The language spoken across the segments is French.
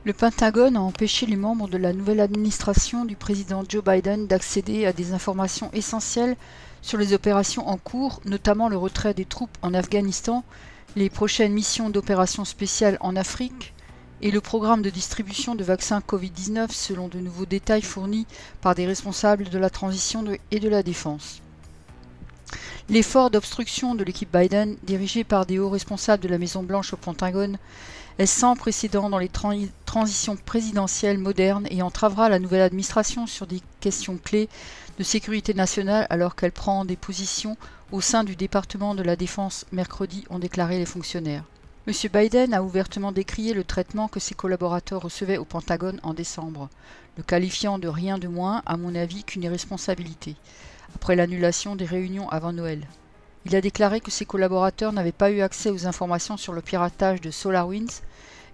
Le Pentagone a empêché les membres de la nouvelle administration du président Joe Biden d'accéder à des informations essentielles sur les opérations en cours, notamment le retrait des troupes en Afghanistan, les prochaines missions d'opérations spéciales en Afrique et le programme de distribution de vaccins Covid-19 selon de nouveaux détails fournis par des responsables de la transition et de la défense. L'effort d'obstruction de l'équipe Biden, dirigé par des hauts responsables de la Maison-Blanche au Pentagone, est sans précédent dans les transitions présidentielles modernes et entravera la nouvelle administration sur des questions clés de sécurité nationale alors qu'elle prend des positions au sein du département de la Défense mercredi, ont déclaré les fonctionnaires. M. Biden a ouvertement décrié le traitement que ses collaborateurs recevaient au Pentagone en décembre, le qualifiant de rien de moins, à mon avis, qu'une irresponsabilité, après l'annulation des réunions avant Noël. Il a déclaré que ses collaborateurs n'avaient pas eu accès aux informations sur le piratage de SolarWinds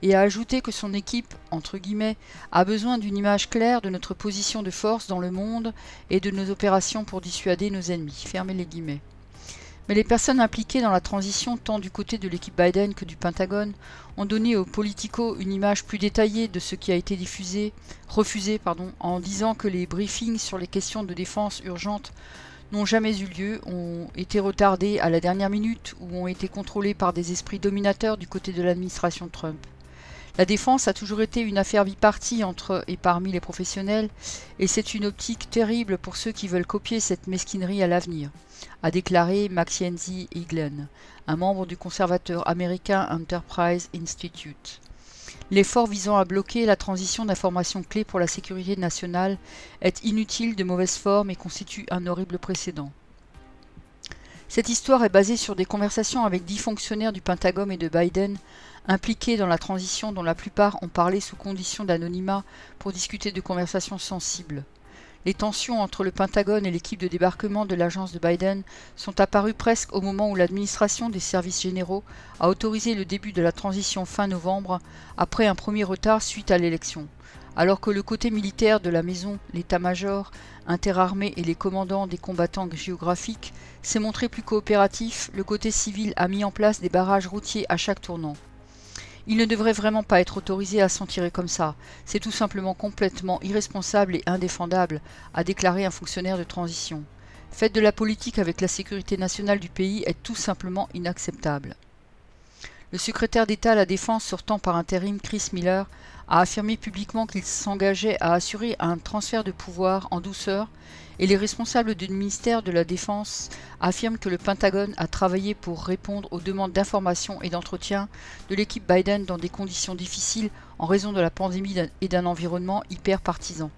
et a ajouté que son équipe, entre guillemets, a besoin d'une image claire de notre position de force dans le monde et de nos opérations pour dissuader nos ennemis. Fermez les guillemets. Mais les personnes impliquées dans la transition, tant du côté de l'équipe Biden que du Pentagone, ont donné aux Politico une image plus détaillée de ce qui a été refusé, en disant que les briefings sur les questions de défense urgentes n'ont jamais eu lieu, ont été retardés à la dernière minute ou ont été contrôlés par des esprits dominateurs du côté de l'administration Trump. La défense a toujours été une affaire bipartie entre et parmi les professionnels, et c'est une optique terrible pour ceux qui veulent copier cette mesquinerie à l'avenir, a déclaré Mackenzie Eaglen, un membre du conservateur américain Enterprise Institute. L'effort visant à bloquer la transition d'informations clés pour la sécurité nationale est inutile, de mauvaise forme et constitue un horrible précédent. Cette histoire est basée sur des conversations avec 10 fonctionnaires du Pentagone et de Biden impliqués dans la transition, dont la plupart ont parlé sous condition d'anonymat pour discuter de conversations sensibles. Les tensions entre le Pentagone et l'équipe de débarquement de l'agence de Biden sont apparues presque au moment où l'administration des services généraux a autorisé le début de la transition fin novembre, après un premier retard suite à l'élection. Alors que le côté militaire de la maison, l'état-major, interarmée et les commandants des combattants géographiques s'est montré plus coopératif, le côté civil a mis en place des barrages routiers à chaque tournant. Il ne devrait vraiment pas être autorisé à s'en tirer comme ça. C'est tout simplement complètement irresponsable et indéfendable, a déclaré un fonctionnaire de transition. Faites de la politique avec la sécurité nationale du pays est tout simplement inacceptable. Le secrétaire d'État à la Défense sortant par intérim, Chris Miller, a affirmé publiquement qu'il s'engageait à assurer un transfert de pouvoir en douceur, et les responsables du ministère de la Défense affirment que le Pentagone a travaillé pour répondre aux demandes d'information et d'entretien de l'équipe Biden dans des conditions difficiles en raison de la pandémie et d'un environnement hyper partisan.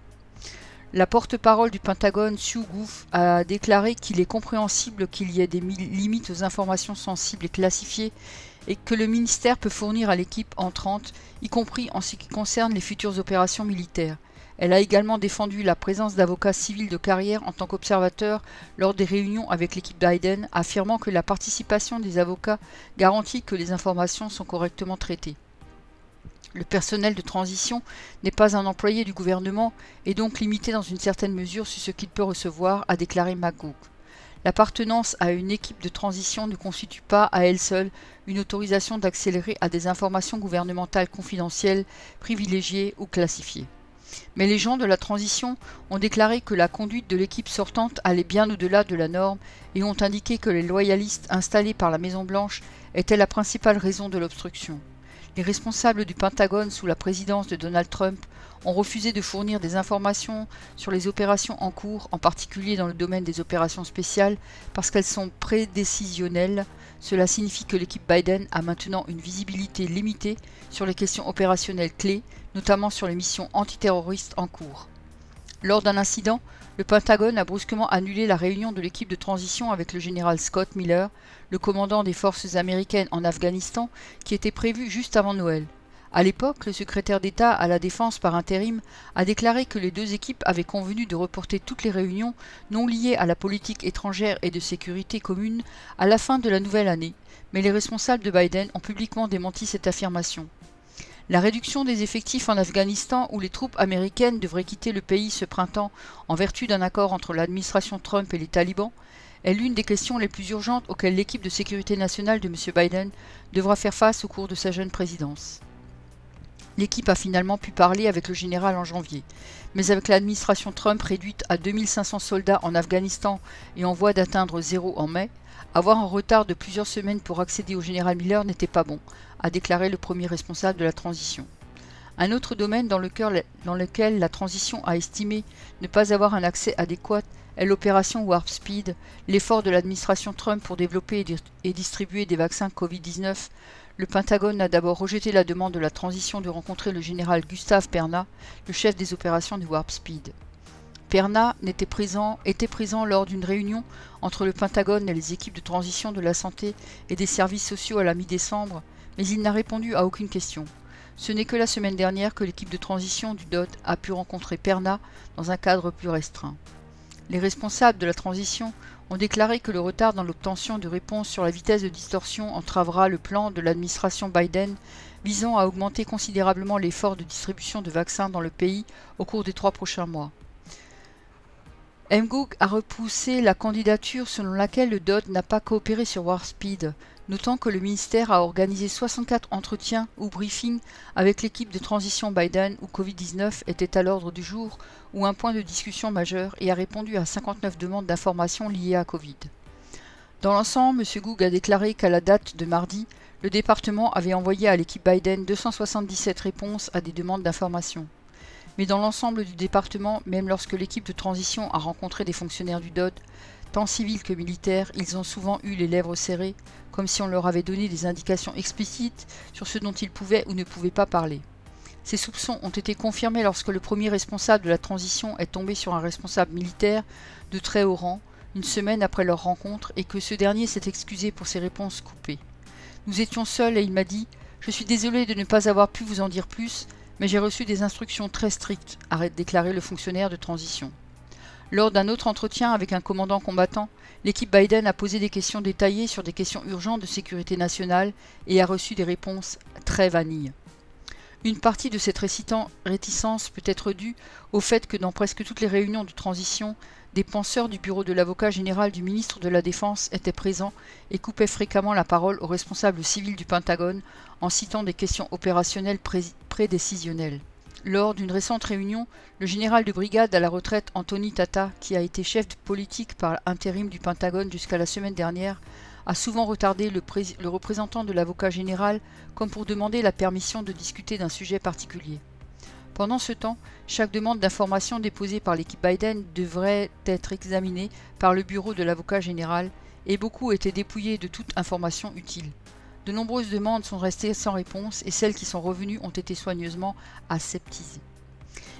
La porte-parole du Pentagone, Sue Goof, a déclaré qu'il est compréhensible qu'il y ait des limites aux informations sensibles et classifiées et que le ministère peut fournir à l'équipe entrante, y compris en ce qui concerne les futures opérations militaires. Elle a également défendu la présence d'avocats civils de carrière en tant qu'observateurs lors des réunions avec l'équipe Biden, affirmant que la participation des avocats garantit que les informations sont correctement traitées. Le personnel de transition n'est pas un employé du gouvernement et donc limité dans une certaine mesure sur ce qu'il peut recevoir, a déclaré McGough. L'appartenance à une équipe de transition ne constitue pas à elle seule une autorisation d'accélérer à des informations gouvernementales confidentielles, privilégiées ou classifiées. Mais les gens de la transition ont déclaré que la conduite de l'équipe sortante allait bien au-delà de la norme et ont indiqué que les loyalistes installés par la Maison-Blanche étaient la principale raison de l'obstruction. Les responsables du Pentagone sous la présidence de Donald Trump ont refusé de fournir des informations sur les opérations en cours, en particulier dans le domaine des opérations spéciales, parce qu'elles sont prédécisionnelles. Cela signifie que l'équipe Biden a maintenant une visibilité limitée sur les questions opérationnelles clés, notamment sur les missions antiterroristes en cours. Lors d'un incident, le Pentagone a brusquement annulé la réunion de l'équipe de transition avec le général Scott Miller, le commandant des forces américaines en Afghanistan, qui était prévue juste avant Noël. À l'époque, le secrétaire d'État à la Défense par intérim a déclaré que les deux équipes avaient convenu de reporter toutes les réunions non liées à la politique étrangère et de sécurité commune à la fin de la nouvelle année, mais les responsables de Biden ont publiquement démenti cette affirmation. La réduction des effectifs en Afghanistan, où les troupes américaines devraient quitter le pays ce printemps en vertu d'un accord entre l'administration Trump et les talibans, est l'une des questions les plus urgentes auxquelles l'équipe de sécurité nationale de M. Biden devra faire face au cours de sa jeune présidence. L'équipe a finalement pu parler avec le général en janvier. Mais avec l'administration Trump réduite à 2500 soldats en Afghanistan et en voie d'atteindre 0 en mai, avoir un retard de plusieurs semaines pour accéder au général Miller n'était pas bon, a déclaré le premier responsable de la transition. Un autre domaine dans lequel la transition a estimé ne pas avoir un accès adéquat est l'opération Warp Speed, l'effort de l'administration Trump pour développer et distribuer des vaccins Covid-19. Le Pentagone a d'abord rejeté la demande de la transition de rencontrer le général Gustav Perna, le chef des opérations du Warp Speed. Perna était présent lors d'une réunion entre le Pentagone et les équipes de transition de la santé et des services sociaux à la mi-décembre, mais il n'a répondu à aucune question. Ce n'est que la semaine dernière que l'équipe de transition du DOD a pu rencontrer Perna dans un cadre plus restreint. Les responsables de la transition ont déclaré que le retard dans l'obtention de réponses sur la vitesse de distorsion entravera le plan de l'administration Biden visant à augmenter considérablement l'effort de distribution de vaccins dans le pays au cours des 3 prochains mois. MGOG a repoussé la candidature selon laquelle le DOD n'a pas coopéré sur Warp Speed, notant que le ministère a organisé 64 entretiens ou briefings avec l'équipe de transition Biden où Covid-19 était à l'ordre du jour ou un point de discussion majeur et a répondu à 59 demandes d'informations liées à Covid. Dans l'ensemble, M. Goog a déclaré qu'à la date de mardi, le département avait envoyé à l'équipe Biden 277 réponses à des demandes d'informations. Mais dans l'ensemble du département, même lorsque l'équipe de transition a rencontré des fonctionnaires du DOD, tant civils que militaires, ils ont souvent eu les lèvres serrées, comme si on leur avait donné des indications explicites sur ce dont ils pouvaient ou ne pouvaient pas parler. Ces soupçons ont été confirmés lorsque le premier responsable de la transition est tombé sur un responsable militaire de très haut rang, une semaine après leur rencontre, et que ce dernier s'est excusé pour ses réponses coupées. Nous étions seuls et il m'a dit « Je suis désolé de ne pas avoir pu vous en dire plus, mais j'ai reçu des instructions très strictes », a déclaré le fonctionnaire de transition. Lors d'un autre entretien avec un commandant combattant, l'équipe Biden a posé des questions détaillées sur des questions urgentes de sécurité nationale et a reçu des réponses très vanilles. Une partie de cette réticence peut être due au fait que dans presque toutes les réunions de transition, des penseurs du bureau de l'avocat général du ministre de la Défense étaient présents et coupaient fréquemment la parole aux responsables civils du Pentagone en citant des questions opérationnelles prédécisionnelles. Lors d'une récente réunion, le général de brigade à la retraite Anthony Tata, qui a été chef politique par intérim du Pentagone jusqu'à la semaine dernière, a souvent retardé le représentant de l'avocat général comme pour demander la permission de discuter d'un sujet particulier. Pendant ce temps, chaque demande d'information déposée par l'équipe Biden devrait être examinée par le bureau de l'avocat général et beaucoup étaient dépouillés de toute information utile. De nombreuses demandes sont restées sans réponse et celles qui sont revenues ont été soigneusement aseptisées.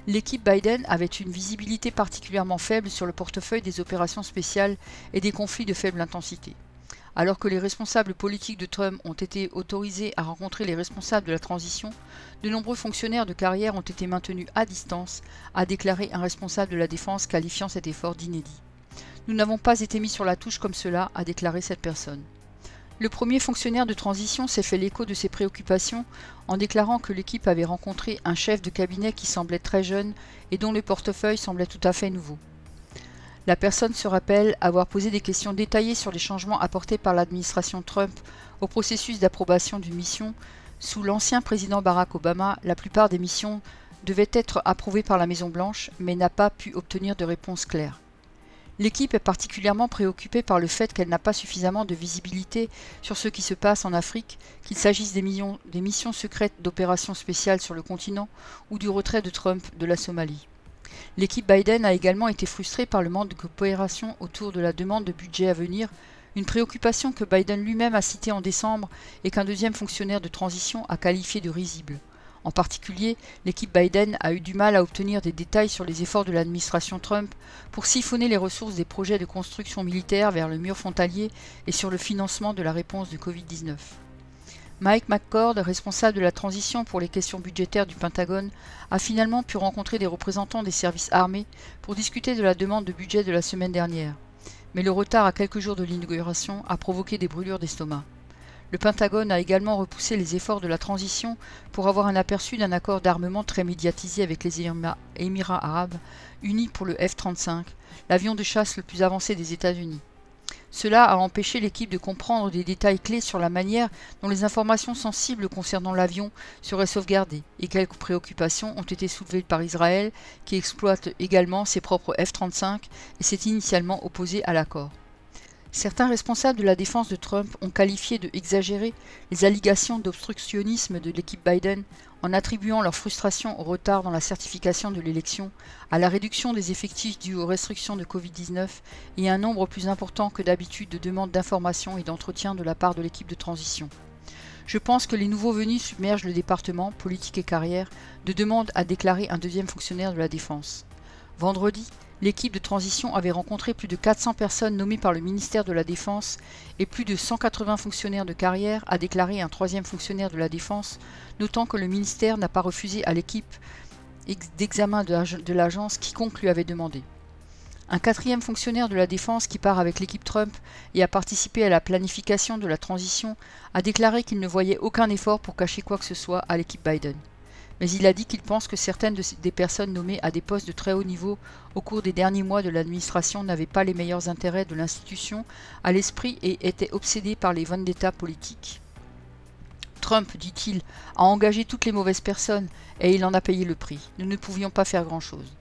L'équipe Biden avait une visibilité particulièrement faible sur le portefeuille des opérations spéciales et des conflits de faible intensité. Alors que les responsables politiques de Trump ont été autorisés à rencontrer les responsables de la transition, de nombreux fonctionnaires de carrière ont été maintenus à distance, a déclaré un responsable de la défense qualifiant cet effort d'inédit. Nous n'avons pas été mis sur la touche comme cela, a déclaré cette personne. Le premier fonctionnaire de transition s'est fait l'écho de ses préoccupations en déclarant que l'équipe avait rencontré un chef de cabinet qui semblait très jeune et dont le portefeuille semblait tout à fait nouveau. La personne se rappelle avoir posé des questions détaillées sur les changements apportés par l'administration Trump au processus d'approbation d'une mission. Sous l'ancien président Barack Obama, la plupart des missions devaient être approuvées par la Maison-Blanche, mais n'a pas pu obtenir de réponse claire. L'équipe est particulièrement préoccupée par le fait qu'elle n'a pas suffisamment de visibilité sur ce qui se passe en Afrique, qu'il s'agisse des missions secrètes d'opérations spéciales sur le continent ou du retrait de Trump de la Somalie. L'équipe Biden a également été frustrée par le manque de coopération autour de la demande de budget à venir, une préoccupation que Biden lui-même a citée en décembre et qu'un deuxième fonctionnaire de transition a qualifié de risible. En particulier, l'équipe Biden a eu du mal à obtenir des détails sur les efforts de l'administration Trump pour siphonner les ressources des projets de construction militaire vers le mur frontalier et sur le financement de la réponse de Covid-19. Mike McCord, responsable de la transition pour les questions budgétaires du Pentagone, a finalement pu rencontrer des représentants des services armés pour discuter de la demande de budget de la semaine dernière. Mais le retard à quelques jours de l'inauguration a provoqué des brûlures d'estomac. Le Pentagone a également repoussé les efforts de la transition pour avoir un aperçu d'un accord d'armement très médiatisé avec les Émirats arabes unis pour le F-35, l'avion de chasse le plus avancé des États-Unis. Cela a empêché l'équipe de comprendre des détails clés sur la manière dont les informations sensibles concernant l'avion seraient sauvegardées et quelques préoccupations ont été soulevées par Israël qui exploite également ses propres F-35 et s'est initialement opposé à l'accord. Certains responsables de la défense de Trump ont qualifié de exagérées les allégations d'obstructionnisme de l'équipe Biden en attribuant leur frustration au retard dans la certification de l'élection, à la réduction des effectifs dus aux restrictions de Covid-19 et à un nombre plus important que d'habitude de demandes d'information et d'entretien de la part de l'équipe de transition. Je pense que les nouveaux venus submergent le département, politique et carrière, de demandes à déclarer un deuxième fonctionnaire de la défense. Vendredi, l'équipe de transition avait rencontré plus de 400 personnes nommées par le ministère de la Défense et plus de 180 fonctionnaires de carrière à déclarer un troisième fonctionnaire de la Défense, notant que le ministère n'a pas refusé à l'équipe d'examen de l'agence quiconque lui avait demandé. Un quatrième fonctionnaire de la Défense qui part avec l'équipe Trump et a participé à la planification de la transition a déclaré qu'il ne voyait aucun effort pour cacher quoi que ce soit à l'équipe Biden. Mais il a dit qu'il pense que certaines des personnes nommées à des postes de très haut niveau au cours des derniers mois de l'administration n'avaient pas les meilleurs intérêts de l'institution à l'esprit et étaient obsédées par les vendettas politiques. Trump, dit-il, a engagé toutes les mauvaises personnes et il en a payé le prix. Nous ne pouvions pas faire grand-chose.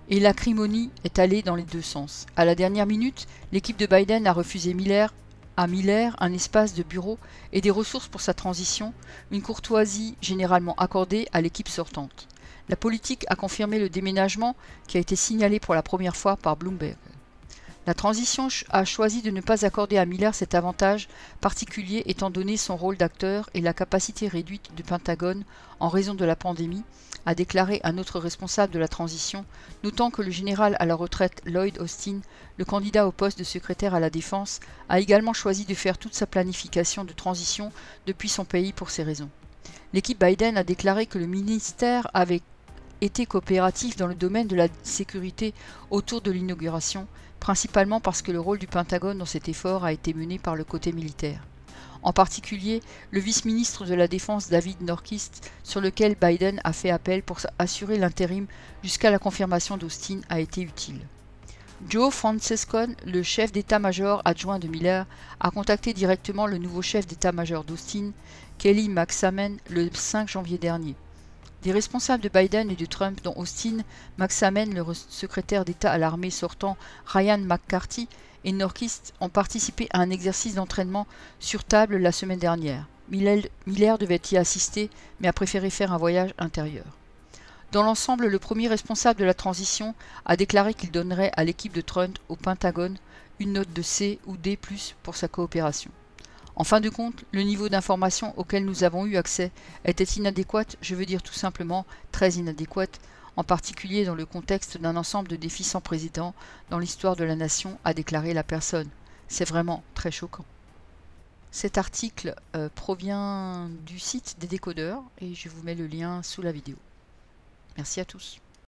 Et l'acrimonie est allée dans les deux sens. À la dernière minute, l'équipe de Biden a refusé à Miller un espace de bureau et des ressources pour sa transition, une courtoisie généralement accordée à l'équipe sortante. La politique a confirmé le déménagement qui a été signalé pour la première fois par Bloomberg. La transition a choisi de ne pas accorder à Miller cet avantage particulier étant donné son rôle d'acteur et la capacité réduite du Pentagone en raison de la pandémie, a déclaré un autre responsable de la transition, notant que le général à la retraite Lloyd Austin, le candidat au poste de secrétaire à la Défense, a également choisi de faire toute sa planification de transition depuis son pays pour ces raisons. L'équipe Biden a déclaré que le ministère avait été coopératif dans le domaine de la sécurité autour de l'inauguration, principalement parce que le rôle du Pentagone dans cet effort a été mené par le côté militaire. En particulier, le vice-ministre de la Défense David Norquist, sur lequel Biden a fait appel pour assurer l'intérim jusqu'à la confirmation d'Austin, a été utile. Joe Francescon, le chef d'état-major adjoint de Miller, a contacté directement le nouveau chef d'état-major d'Austin, Kelly McSamen, le 5 janvier dernier. Des responsables de Biden et de Trump, dont Austin, McSamen, le secrétaire d'État à l'armée sortant Ryan McCarthy et Norquist, ont participé à un exercice d'entraînement sur table la semaine dernière. Miller devait y assister, mais a préféré faire un voyage intérieur. Dans l'ensemble, le premier responsable de la transition a déclaré qu'il donnerait à l'équipe de Trump au Pentagone une note de C ou D+, pour sa coopération. En fin de compte, le niveau d'information auquel nous avons eu accès était inadéquat, je veux dire tout simplement très inadéquat, en particulier dans le contexte d'un ensemble de défis sans précédent dans l'histoire de la nation, a déclaré la personne. C'est vraiment très choquant. Cet article provient du site des décodeurs et je vous mets le lien sous la vidéo. Merci à tous.